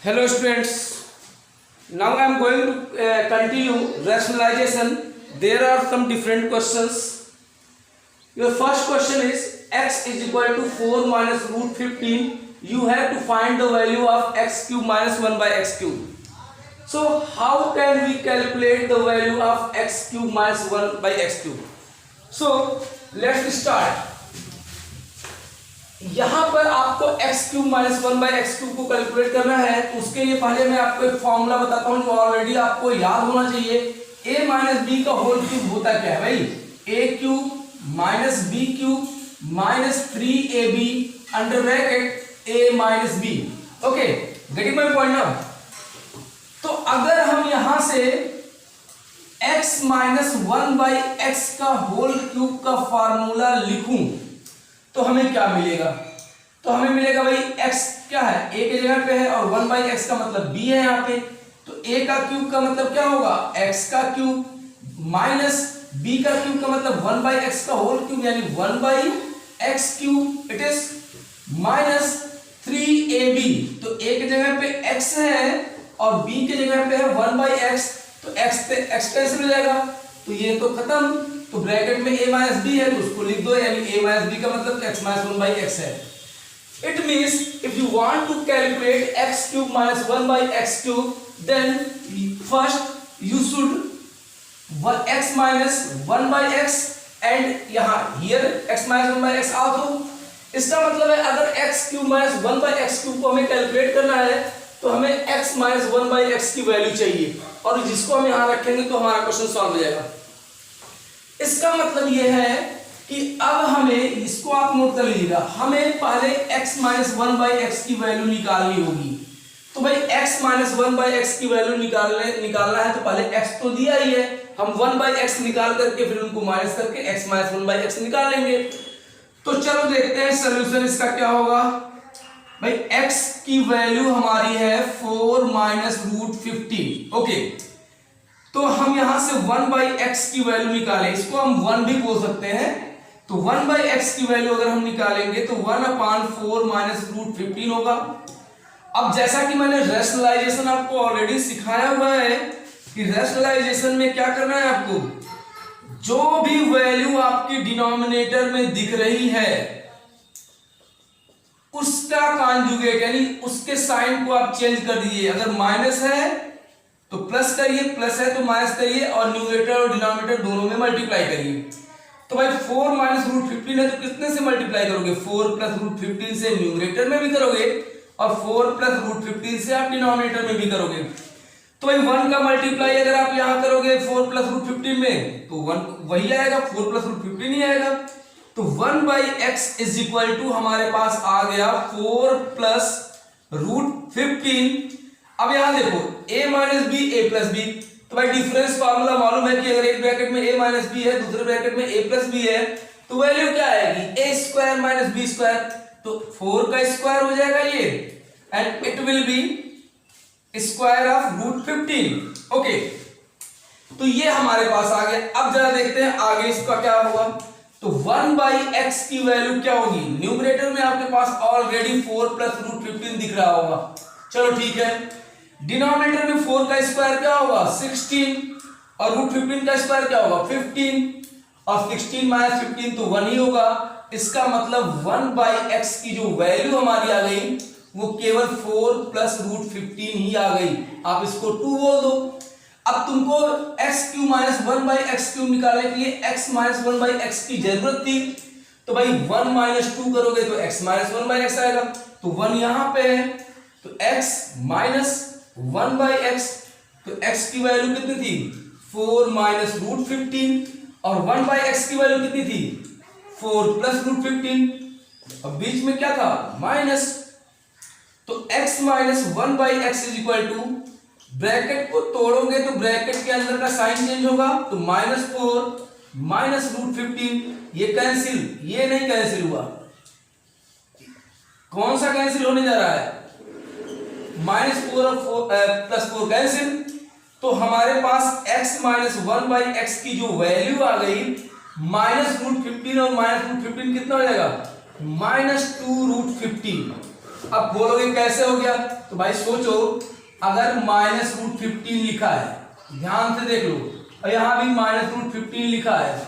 Hello students, now I am going to continue rationalization. There are some different questions. Your first question is x is equal to 4 minus root 15. You have to find the value of x cube minus 1 by x cube. So how can we calculate the value of x cube minus 1 by x cube? So let's start. यहाँ पर आपको x cube minus 1 by x cube को calculate करना है, तो उसके लिए पहले मैं आपको एक फॉर्मूला बताता हूँ जो ऑलरेडी आपको याद होना चाहिए। a माइनस बी का होल क्यूब होता क्या है भाई? a cube minus b cube minus 3ab under bracket a minus b. Okay, getting my point now? तो अगर हम यहां से x माइनस 1 बाई एक्स का होल क्यूब का फॉर्मूला लिखूं तो हमें क्या मिलेगा? तो हमें मिलेगा भाई x क्या है, a के जगह पे है और 1 बाई एक्स का मतलब b है यहाँ पे, तो a का क्यूब का मतलब क्या होगा? x का क्यूब माइनस b का क्यूब का मतलब 1 बाई एक्स का होल क्यूब यानी 1 by x cube, it is minus 3ab। तो a के जगह पे x है और b के जगह पे है 1 बाई एक्स, तो x पे x कैंसिल हो जाएगा, तो ये तो खत्म। तो ब्रैकेट में a माइनस बी है तो उसको लिख दो, यानी a माइनस बी का मतलब x माइनस 1 बाई एक्स है। It means if you want to calculate x cube minus 1 by x cube, then first you should x minus 1 by x and यहाँ here x minus 1 by x also. इसका मतलब है अगर x cube minus 1 by x cube को हमें calculate करना है तो हमें x माइनस 1 बाई एक्स की वैल्यू चाहिए, और जिसको हम यहाँ रखेंगे तो हमारा क्वेश्चन सॉल्व हो जाएगा। इसका मतलब यह है कि अब हमें, इसको आप नोट कर लीजिएगा, हमें पहले x माइनस 1 बाई एक्स की वैल्यू निकालनी होगी। तो भाई x माइनस 1 बाई एक्स की वैल्यू निकालना है तो पहले x तो दिया ही है, हम 1 बाई एक्स निकाल करके फिर उनको माइनस करके x माइनस 1 बाई एक्स निकाल लेंगे। तो चलो देखते हैं सोल्यूशन इसका क्या होगा। भाई x की वैल्यू हमारी है 4 माइनस रूट 15। ओके, तो हम यहां से 1 बाई एक्स की वैल्यू निकालें, इसको हम 1 भी बोल सकते हैं। तो 1 बाई एक्स की वैल्यू अगर हम निकालेंगे तो 1/4 माइनस रूट 15 होगा। अब जैसा कि मैंने रैशनलाइजेशन आपको ऑलरेडी सिखाया हुआ है कि रैशनलाइजेशन में क्या करना है आपको, जो भी वैल्यू आपकी डिनोमिनेटर में दिख रही है उसका कॉन्जुगेट यानी उसके साइन को आप चेंज कर दीजिए। अगर माइनस है तो प्लस करिए, प्लस है तो माइनस करिए, और न्यूमरेटर और डिनोमिनेटर दोनों में मल्टीप्लाई करिए। तो भाई 4 माइनस रूट 15 है तो कितने से मल्टीप्लाई करोगे? 4 प्लस रूट 15 से न्यूमरेटर में भी करोगे और 4 प्लस रूट 15 से आप डिनोमिनेटर में भी करोगे। तो भाई 1 का मल्टीप्लाई अगर आप यहां करोगे 4 प्लस रूट 15 में तो 1 वही आएगा, 4 प्लस रूट 15 ही आएगा। तो 1 by x is equal to हमारे पास आ गया 4 प्लस रूट 15। अब यहां देखो a minus b a plus b, तो भाई डिफरेंस फार्मूला मालूम है कि अगर एक ब्रैकेट में a माइनस बी है दूसरे ब्रैकेट में a प्लस बी है तो वैल्यू क्या आएगी? a square minus b square, तो 4 का स्क्वायर हो जाएगा ये, and it will be square of root 15। Okay, तो ये हमारे पास आ गया। अब जरा देखते हैं आगे इसका क्या होगा। तो 1 बाई एक्स की वैल्यू क्या होगी? न्यूमरेटर में आपके पास ऑलरेडी 4 प्लस रूट 15 दिख रहा होगा, चलो ठीक है। डिनोमिनेटर में 4 का स्क्वायर क्या होगा? 16, और रूट 15 का स्क्वायर क्या होगा? 15, और 16 माइनस 15 तो 1 ही होगा। इसका मतलब 1 बाई एक्स की जो वैल्यू हमारी आ गई वो केवल 4 प्लस रूट 15 ही आ गई। आप इसको 2 बोल दो। अब तुमको x cube minus 1 by x cube निकालने के लिए x माइनस 1 बाई एक्स की जरूरत थी, तो भाई 1 माइनस 2 करोगे तो x माइनस 1 बाई एक्स आएगा, तो 1 यहां पे है, तो x माइनस 1 बाई एक्स, तो x की वैल्यू कितनी थी? 4 माइनस रूट 15, और 1 बाई एक्स की वैल्यू कितनी थी? 4 प्लस रूट 15, और बीच में क्या था? माइनस। तो x minus 1 by x is equal to, bracket को तोड़ोगे तो ब्रैकेट के अंदर का साइन चेंज होगा, तो -4 माइनस रूट 15, ये कैंसिल, ये नहीं कैंसिल हुआ। कौन सा कैंसिल होने जा रहा है? -4 और प्लस 4 कैंसिल। तो हमारे पास x माइनस 1 बाई एक्स की जो वैल्यू आ गई माइनस रूट 15, और माइनस रूट 15 कितना हो जाएगा? -2 रूट 15। अब बोलोगे कैसे हो गया, तो भाई सोचो, अगर -√15 लिखा है, ध्यान से देख लो, और यहाँ भी -√15 लिखा है,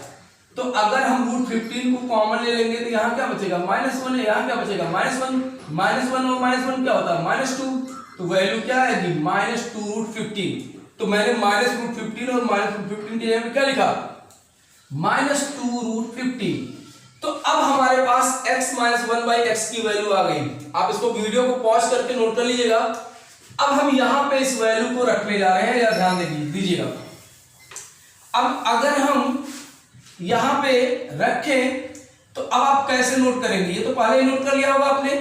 तो अगर हम √15 को कॉमन ले लेंगे तो यहाँ क्या बचेगा, -1 है, यहाँ क्या बचेगा, -1, -1 और -1 क्या होता है, -2, तो वैल्यू क्या आएगी, -2√15। तो मैंने -√15 और -√15 के जगह क्या लिखा, -2√15। तो अब हमारे पास x - 1/x की वैल्यू आ गई। आप इसको वीडियो को पॉज करके नोट कर लीजिएगा। अब हम यहां पे इस वैल्यू को रखने जा रहे हैं, या ध्यान दीजिएगा। अब अगर हम यहां पे रखें तो अब आप कैसे नोट करेंगे, ये तो पहले ही नोट कर लिया होगा आपने।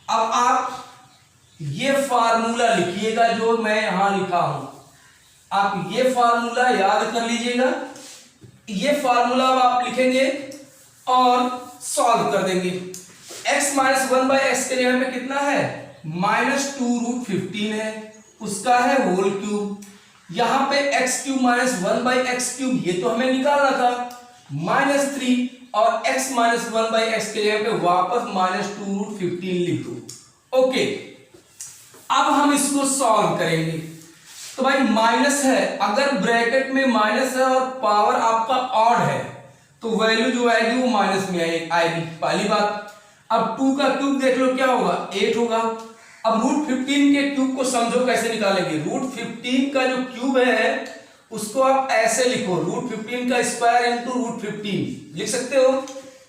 अब आप ये फार्मूला लिखिएगा जो मैं यहां लिखा हूं, आप ये फार्मूला याद कर लीजिएगा। ये फार्मूला अब आप लिखेंगे और सॉल्व कर देंगे। x - 1/x के जगह पे कितना है, -2√15 है, उसका है होल क्यूब। यहां पे x³ - 1/x³, ये तो हमें निकालना था, -3, और x - 1/x के जगह पे वापस -2√15 लिख दो। ओके, अब हम इसको सॉल्व करेंगे। तो भाई माइनस है, अगर ब्रैकेट में माइनस है और पावर आपका ऑड है तो वैल्यू जो आएगी वो माइनस में आएगी, पहली बात। अब 2 का क्यूब देख लो क्या होगा, 8 होगा। अब √15 के क्यूब को समझो कैसे निकालेंगे। √15 का जो क्यूब है उसको आप ऐसे लिखो, √15 का स्क्वायर इंटू √15 लिख सकते हो।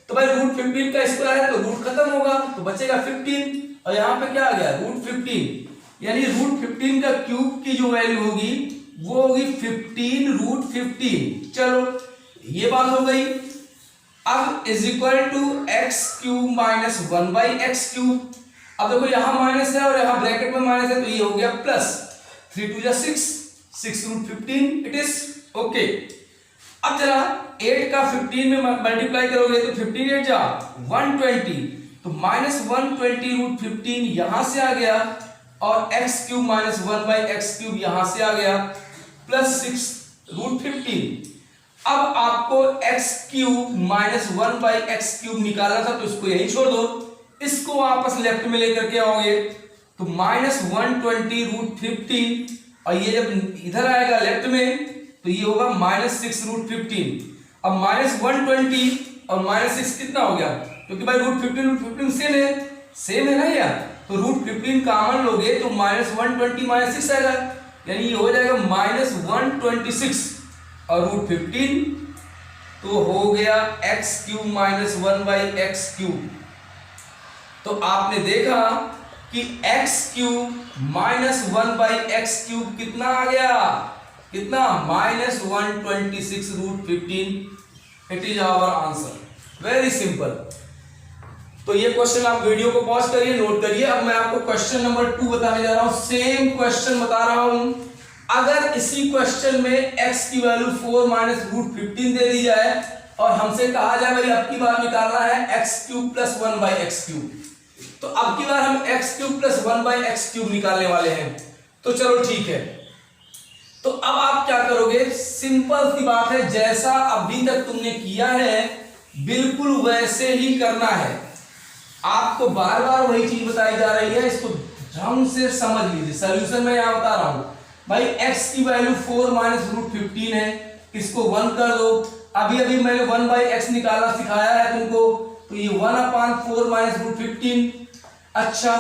तो भाई √15 का स्क्वायर है तो रूट खत्म होगा, तो बचेगा 15, और यहाँ पे क्या आ गया, √15, यानी √15 का क्यूब की जो वैल्यू होगी वो होगी 15√15। चलो ये बात हो गई। अब is equal to x³ - 1/x³। अब देखो यहां माइनस है और यहां ब्रैकेट में माइनस है, तो ये हो गया प्लस, 3 × 6, 6√15 इट इज ओके। अब जरा 8 का 15 में मल्टीप्लाई करोगे तो 15 8 जा 120, तो -120√15 यहां से आ गया, और x³ - 1/x³ यहां से आ गया, प्लस 6√15। अब आपको x³ - 1/x³ निकालना था, तो इसको यही छोड़ दो, इसको वापस लेफ्ट में लेकर के आओगे तो -120√15, और ये जब इधर आएगा लेफ्ट में तो ये होगा -6√15। अब -120 और -6 कितना हो गया, क्योंकि भाई √15 सेम है ना यार, तो √15 कॉमन लोगे तो -120 - 6 आएगा, यानी ये हो जाएगा -126 और √15, तो हो गया x³ - 1/x³। तो आपने देखा कि x³ - 1/x³ कितना आ गया, कितना, -126√15। It is our answer, very simple. तो ये क्वेश्चन आप वीडियो को पॉज करिए, नोट करिए। अब मैं आपको क्वेश्चन नंबर 2 बताने जा रहा हूं, सेम क्वेश्चन बता रहा हूं। अगर इसी क्वेश्चन में x की वैल्यू 4 - √15 दे दी जाए और हमसे कहा जाए भाई अब की बार निकालना है x³ + 1/x³, तो अब की बार हम x³ + 1/x³ निकालने वाले हैं। तो चलो ठीक है, तो अब आप क्या करोगे, सिंपल सी बात है, जैसा अभी तक तुमने किया है बिल्कुल वैसे ही करना है। आपको बार बार वही चीज बताई जा रही है, इसको ढंग से समझ लीजिए। सॉल्यूशन मैं यहां बता रहा हूं भाई, x की वैल्यू 4 - √15 है, इसको 1 कर दो। अभी अभी मैंने 1/x निकालना सिखाया है तुमको, तो ये 1/4 - √15। अच्छा,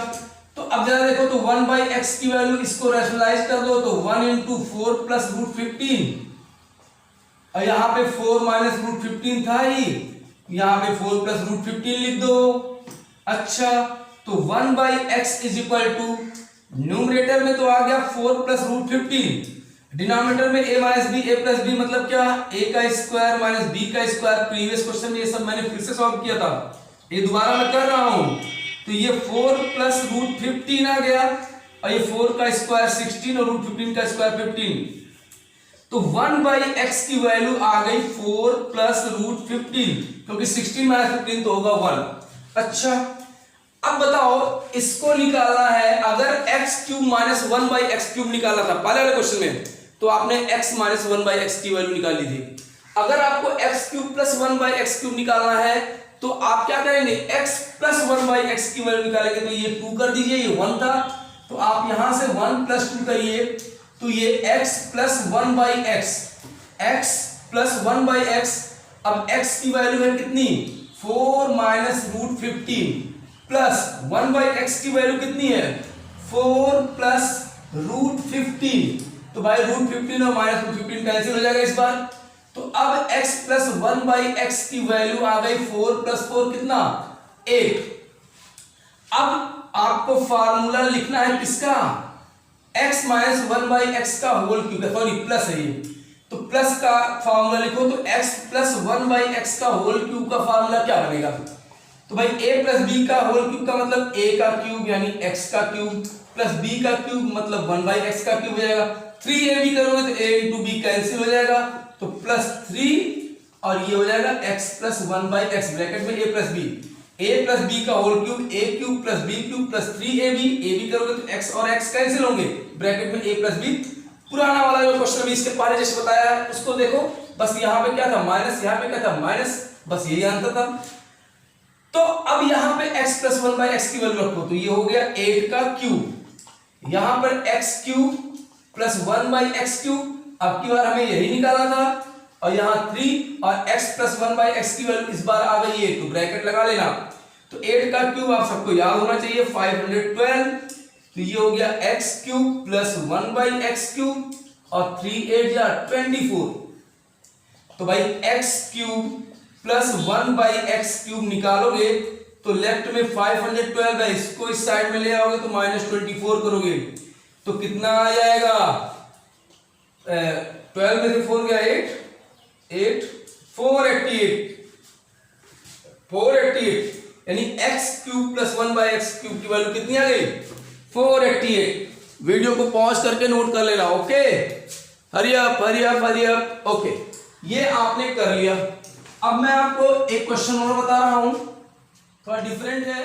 तो अब जरा देखो, तो 1/x की वैल्यू इसको रैशनलाइज कर दो, तो 1 × 4 + √15, और यहां पे 4 - √15 था ही, यहां पे 4 + √15 लिख दो। अच्छा, तो 1/x is equal to, numerator में तो आ गया 4 + √15, डिनोमिनेटर में a - b, a + b मतलब क्या, a का स्क्वायर - b का स्क्वायर। प्रीवियस क्वेश्चन में ये सब मैंने फिर से सॉल्व किया था, ये दोबारा मैं कर रहा हूं। तो ये 4 + √15 आ गया, और ये 4 का स्क्वायर 16 और √15 का स्क्वायर 15, तो 1/x की वैल्यू आ गई 4 + √15, क्योंकि 16 - 15 तो होगा 1। अच्छा, अब बताओ इसको निकालना है, अगर x³ - 1/x³ निकालना था पहले वाले क्वेश्चन में, तो आपने x - 1/x की वैल्यू निकाल ली थी। अगर आपको x³ + 1/x³ निकालना है तो आप क्या करेंगे x प्लस 1/x की वैल्यू निकालेंगे, तो ये 2 कर दीजिए, ये 1 था, तो आप यहां से 1 प्लस 2 करिए, तो ये x plus 1/x, x plus 1/x, अब x की वैल्यू है कितनी 4 माइनस रूट 15 प्लस 1/x की वैल्यू कितनी है 4 प्लस रूट 15, तो भाई रूट 15 और माइनस रूट 15 कैंसिल हो जाएगा इस बार, तो अब x प्लस 1/x की वैल्यू आ गई 4 प्लस 4 कितना 8। अब आपको फार्मूला लिखना है किसका x माइनस 1/x का होल क्यूब, सॉरी प्लस है ये, तो प्लस का फार्मूला लिखो, तो x प्लस 1/x का होल क्यूब का फार्मूला क्या बनेगा, तो भाई a प्लस b का होल क्यूब का मतलब a का क्यूब यानी x का क्यूब प्लस b का क्यूब मतलब 1/x का क्यूब हो जाएगा, 3ab करोगे तो a इंटू b कैंसिल हो जाएगा, तो प्लस 3 और ये हो जाएगा x प्लस 1/x ब्रैकेट में a प्लस b का whole cube a cube plus b cube plus 3ab करोगे तो x और x कैंसिल होंगे, ब्रैकेट में a प्लस b। पुराना वाला जो क्वेश्चन इसके पहले जैसे बताया है उसको देखो, बस यहाँ पे क्या था माइनस, यहाँ पे क्या था माइनस, बस यही आंसर था। तो अब यहाँ पे x प्लस 1/x की वैल्यू रखो, तो ये हो गया 8 का क्यूब, यहाँ पर x cube plus 1/x cube, अब की बार हमें यही निकाला था, और यहाँ 3 और x प्लस 1/x की वैल्यू इस बार आ गई 8, तो ब्रैकेट लगा लेना, तो 8 का क्यूब आप सबको याद होना चाहिए 512, तो ये हो गया x cube plus 1/x cube और 3 8 या 24, तो भाई x cube plus 1/x cube निकालोगे तो लेफ्ट में 512 है, इसको इस साइड में ले आओगे तो माइनस 24 करोगे तो कितना आ जाएगा 12 में से 4 गया 8 488 यानी x cube plus 1/x cube की वैल्यू कितनी आ गई 488। वीडियो को पॉज करके नोट कर लेना, ओके, हरी अप, ओके, ये आपने कर लिया। अब मैं आपको एक क्वेश्चन और बता रहा हूं, थोड़ा डिफरेंट है।